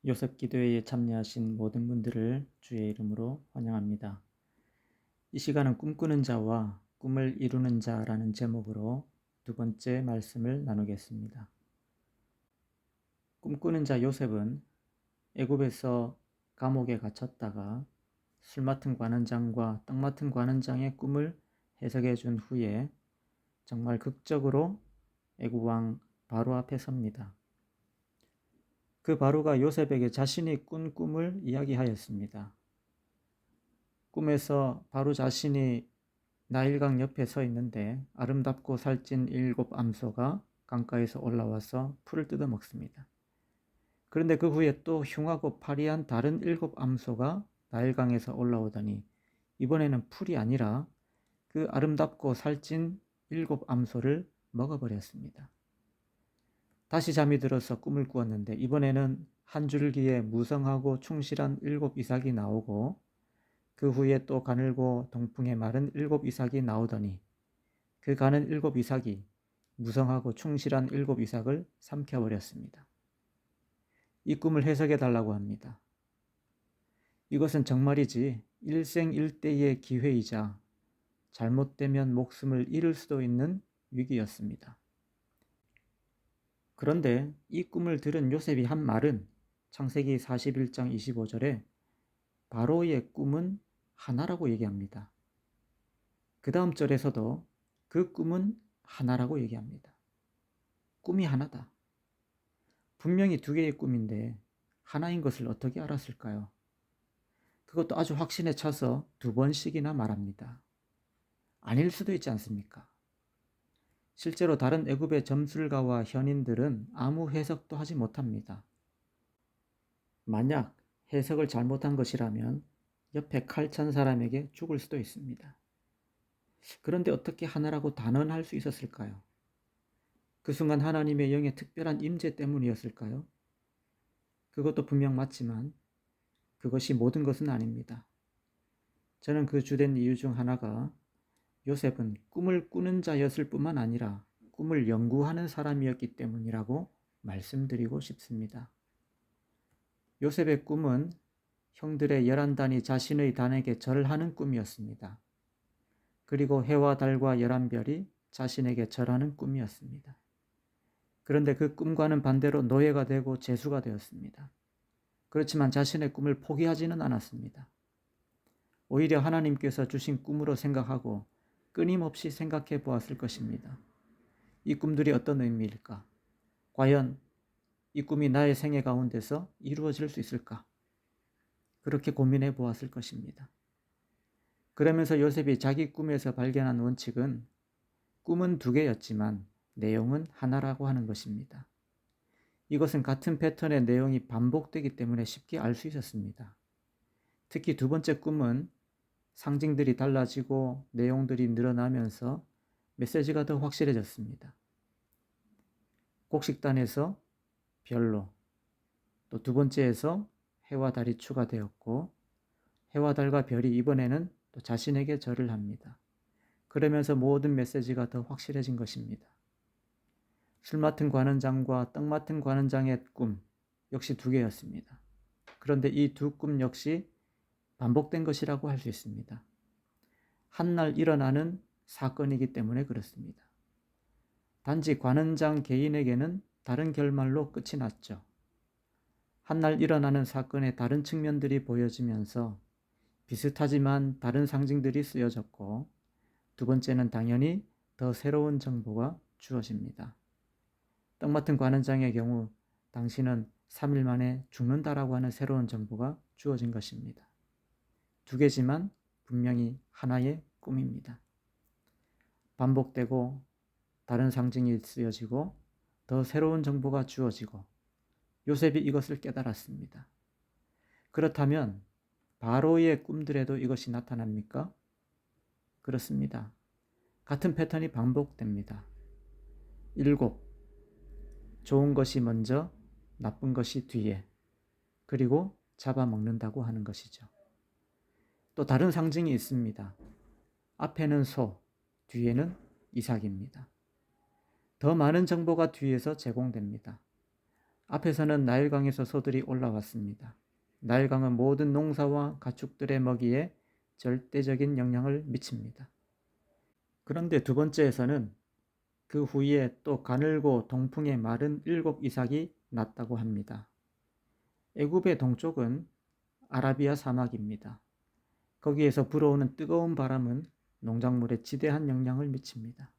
요셉 기도회에 참여하신 모든 분들을 주의 이름으로 환영합니다. 이 시간은 꿈꾸는 자와 꿈을 이루는 자라는 제목으로 두 번째 말씀을 나누겠습니다. 꿈꾸는 자 요셉은 애굽에서 감옥에 갇혔다가 술 맡은 관원장과 떡 맡은 관원장의 꿈을 해석해 준 후에 정말 극적으로 애굽 왕 바로 앞에 섭니다. 그 바로가 요셉에게 자신이 꾼 꿈을 이야기하였습니다. 꿈에서 바로 자신이 나일강 옆에 서 있는데 아름답고 살찐 7 암소가 강가에서 올라와서 풀을 뜯어먹습니다. 그런데 그 후에 또 흉하고 파리한 다른 7 암소가 나일강에서 올라오더니 이번에는 풀이 아니라 그 아름답고 살찐 7 암소를 먹어버렸습니다. 다시 잠이 들어서 꿈을 꾸었는데 이번에는 한 줄기에 무성하고 충실한 7 이삭이 나오고 그 후에 또 가늘고 동풍에 마른 7 이삭이 나오더니 그 가는 7 이삭이 무성하고 충실한 7 이삭을 삼켜버렸습니다. 이 꿈을 해석해 달라고 합니다. 이것은 정말이지 일생일대의 기회이자 잘못되면 목숨을 잃을 수도 있는 위기였습니다. 그런데 이 꿈을 들은 요셉이 한 말은 창세기 41장 25절에 바로의 꿈은 하나라고 얘기합니다. 그 다음 절에서도 그 꿈은 하나라고 얘기합니다. 꿈이 하나다. 분명히 2개의 꿈인데 하나인 것을 어떻게 알았을까요? 그것도 아주 확신에 차서 2번씩이나 말합니다. 아닐 수도 있지 않습니까? 실제로 다른 애굽의 점술가와 현인들은 아무 해석도 하지 못합니다. 만약 해석을 잘못한 것이라면 옆에 칼 찬 사람에게 죽을 수도 있습니다. 그런데 어떻게 하나라고 단언할 수 있었을까요? 그 순간 하나님의 영의 특별한 임재 때문이었을까요? 그것도 분명 맞지만 그것이 모든 것은 아닙니다. 저는 그 주된 이유 중 하나가 요셉은 꿈을 꾸는 자였을 뿐만 아니라 꿈을 연구하는 사람이었기 때문이라고 말씀드리고 싶습니다. 요셉의 꿈은 형들의 11단이 자신의 단에게 절하는 꿈이었습니다. 그리고 해와 달과 11별이 자신에게 절하는 꿈이었습니다. 그런데 그 꿈과는 반대로 노예가 되고 죄수가 되었습니다. 그렇지만 자신의 꿈을 포기하지는 않았습니다. 오히려 하나님께서 주신 꿈으로 생각하고 끊임없이 생각해 보았을 것입니다. 이 꿈들이 어떤 의미일까? 과연 이 꿈이 나의 생애 가운데서 이루어질 수 있을까? 그렇게 고민해 보았을 것입니다. 그러면서 요셉이 자기 꿈에서 발견한 원칙은 꿈은 2개였지만 내용은 하나라고 하는 것입니다. 이것은 같은 패턴의 내용이 반복되기 때문에 쉽게 알 수 있었습니다. 특히 2번째 꿈은 상징들이 달라지고 내용들이 늘어나면서 메시지가 더 확실해졌습니다. 곡식단에서 별로, 또 2번째에서 해와 달이 추가되었고 해와 달과 별이 이번에는 또 자신에게 절을 합니다. 그러면서 모든 메시지가 더 확실해진 것입니다. 술 맡은 관원장과 떡 맡은 관원장의 꿈 역시 2개였습니다. 그런데 이 2 꿈 역시 반복된 것이라고 할 수 있습니다. 한날 일어나는 사건이기 때문에 그렇습니다. 단지 관원장 개인에게는 다른 결말로 끝이 났죠. 한날 일어나는 사건의 다른 측면들이 보여지면서 비슷하지만 다른 상징들이 쓰여졌고 2번째는 당연히 더 새로운 정보가 주어집니다. 떡 맡은 관원장의 경우 당신은 3일 만에 죽는다라고 하는 새로운 정보가 주어진 것입니다. 2개지만 분명히 하나의 꿈입니다. 반복되고 다른 상징이 쓰여지고 더 새로운 정보가 주어지고 요셉이 이것을 깨달았습니다. 그렇다면 바로의 꿈들에도 이것이 나타납니까? 그렇습니다. 같은 패턴이 반복됩니다. 7, 좋은 것이 먼저, 나쁜 것이 뒤에, 그리고 잡아먹는다고 하는 것이죠. 또 다른 상징이 있습니다. 앞에는 소, 뒤에는 이삭입니다. 더 많은 정보가 뒤에서 제공됩니다. 앞에서는 나일강에서 소들이 올라왔습니다. 나일강은 모든 농사와 가축들의 먹이에 절대적인 영향을 미칩니다. 그런데 두 번째에서는 그 후에 또 가늘고 동풍에 마른 7 이삭이 났다고 합니다. 애굽의 동쪽은 아라비아 사막입니다. 거기에서 불어오는 뜨거운 바람은 농작물에 지대한 영향을 미칩니다.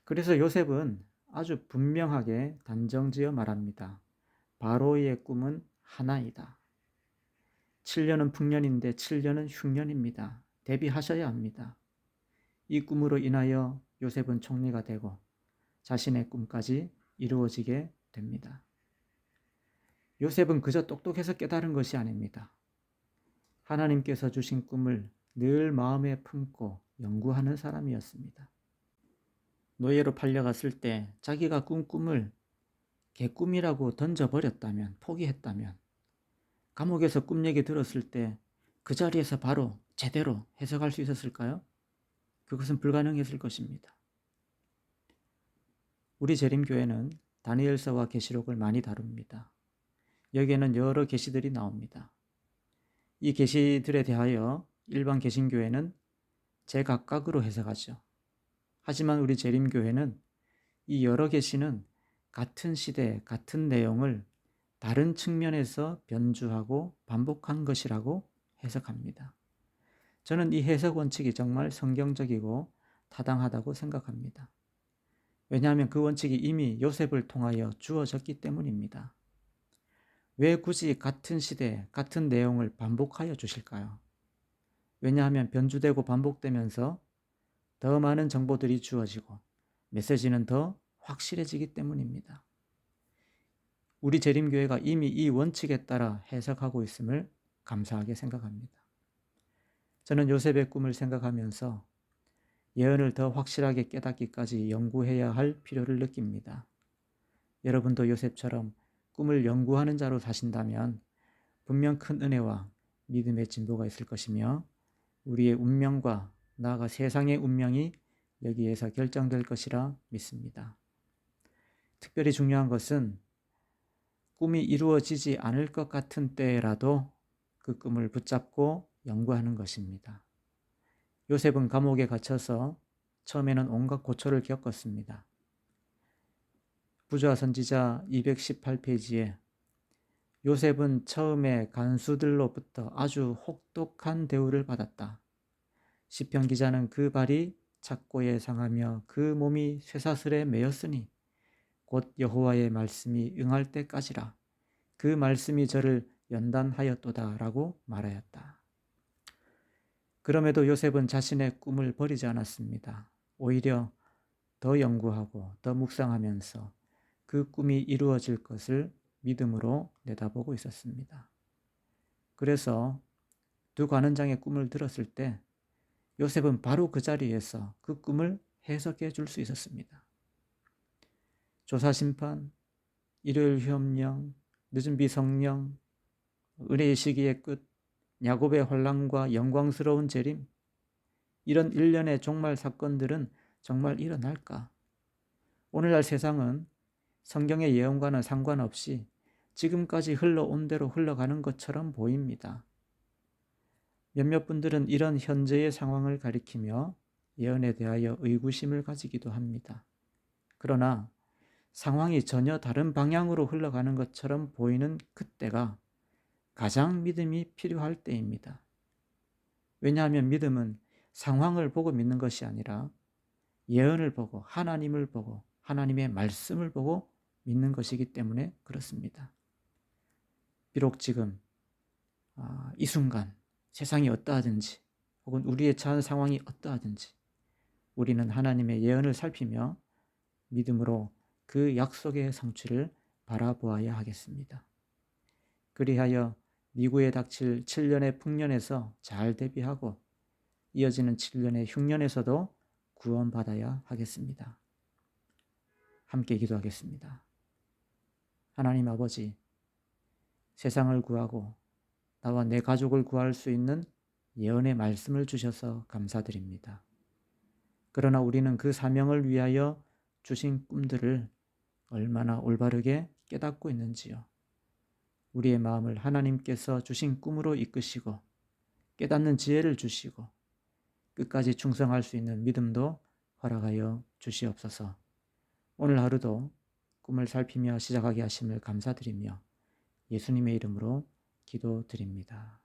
그래서 요셉은 아주 분명하게 단정지어 말합니다. 바로의 꿈은 하나이다. 7년은 풍년인데 7년은 흉년입니다. 대비하셔야 합니다. 이 꿈으로 인하여 요셉은 총리가 되고 자신의 꿈까지 이루어지게 됩니다. 요셉은 그저 똑똑해서 깨달은 것이 아닙니다. 하나님께서 주신 꿈을 늘 마음에 품고 연구하는 사람이었습니다. 노예로 팔려갔을 때 자기가 꾼 꿈을 개꿈이라고 던져버렸다면, 포기했다면, 감옥에서 꿈 얘기 들었을 때 그 자리에서 바로 제대로 해석할 수 있었을까요? 그것은 불가능했을 것입니다. 우리 재림교회는 다니엘서와 계시록을 많이 다룹니다. 여기에는 여러 계시들이 나옵니다. 이 계시들에 대하여 일반 개신교회는 제각각으로 해석하죠. 하지만 우리 재림교회는 이 여러 계시는 같은 시대, 같은 내용을 다른 측면에서 변주하고 반복한 것이라고 해석합니다. 저는 이 해석 원칙이 정말 성경적이고 타당하다고 생각합니다. 왜냐하면 그 원칙이 이미 요셉을 통하여 주어졌기 때문입니다. 왜 굳이 같은 시대, 같은 내용을 반복하여 주실까요? 왜냐하면 변주되고 반복되면서 더 많은 정보들이 주어지고 메시지는 더 확실해지기 때문입니다. 우리 재림교회가 이미 이 원칙에 따라 해석하고 있음을 감사하게 생각합니다. 저는 요셉의 꿈을 생각하면서 예언을 더 확실하게 깨닫기까지 연구해야 할 필요를 느낍니다. 여러분도 요셉처럼 꿈을 연구하는 자로 사신다면 분명 큰 은혜와 믿음의 진보가 있을 것이며 우리의 운명과 나아가 세상의 운명이 여기에서 결정될 것이라 믿습니다. 특별히 중요한 것은 꿈이 이루어지지 않을 것 같은 때라도 그 꿈을 붙잡고 연구하는 것입니다. 요셉은 감옥에 갇혀서 처음에는 온갖 고초를 겪었습니다. 부조와 선지자 218페이지에 요셉은 처음에 간수들로부터 아주 혹독한 대우를 받았다. 시편 기자는 그 발이 착고에 상하며 그 몸이 쇠사슬에 매였으니 곧 여호와의 말씀이 응할 때까지라. 그 말씀이 저를 연단하였도다 라고 말하였다. 그럼에도 요셉은 자신의 꿈을 버리지 않았습니다. 오히려 더 연구하고 더 묵상하면서 그 꿈이 이루어질 것을 믿음으로 내다보고 있었습니다. 그래서 두 관원장의 꿈을 들었을 때 요셉은 바로 그 자리에서 그 꿈을 해석해 줄 수 있었습니다. 조사심판, 일요일 휴업령, 늦은 비성령, 은혜의 시기의 끝, 야곱의 환난과 영광스러운 재림, 이런 일련의 종말 사건들은 정말 일어날까? 오늘날 세상은 성경의 예언과는 상관없이 지금까지 흘러온 대로 흘러가는 것처럼 보입니다. 몇몇 분들은 이런 현재의 상황을 가리키며 예언에 대하여 의구심을 가지기도 합니다. 그러나 상황이 전혀 다른 방향으로 흘러가는 것처럼 보이는 그때가 가장 믿음이 필요할 때입니다. 왜냐하면 믿음은 상황을 보고 믿는 것이 아니라 예언을 보고 하나님을 보고 하나님의 말씀을 보고 믿는 것이기 때문에 그렇습니다. 비록 지금 이 순간 세상이 어떠하든지 혹은 우리의 처한 상황이 어떠하든지 우리는 하나님의 예언을 살피며 믿음으로 그 약속의 성취를 바라보아야 하겠습니다. 그리하여 미국에 닥칠 7년의 풍년에서 잘 대비하고 이어지는 7년의 흉년에서도 구원받아야 하겠습니다. 함께 기도하겠습니다. 하나님 아버지, 세상을 구하고 나와 내 가족을 구할 수 있는 예언의 말씀을 주셔서 감사드립니다. 그러나 우리는 그 사명을 위하여 주신 꿈들을 얼마나 올바르게 깨닫고 있는지요? 우리의 마음을 하나님께서 주신 꿈으로 이끄시고 깨닫는 지혜를 주시고 끝까지 충성할 수 있는 믿음도 허락하여 주시옵소서. 오늘 하루도 꿈을 살피며 시작하게 하심을 감사드리며 예수님의 이름으로 기도드립니다.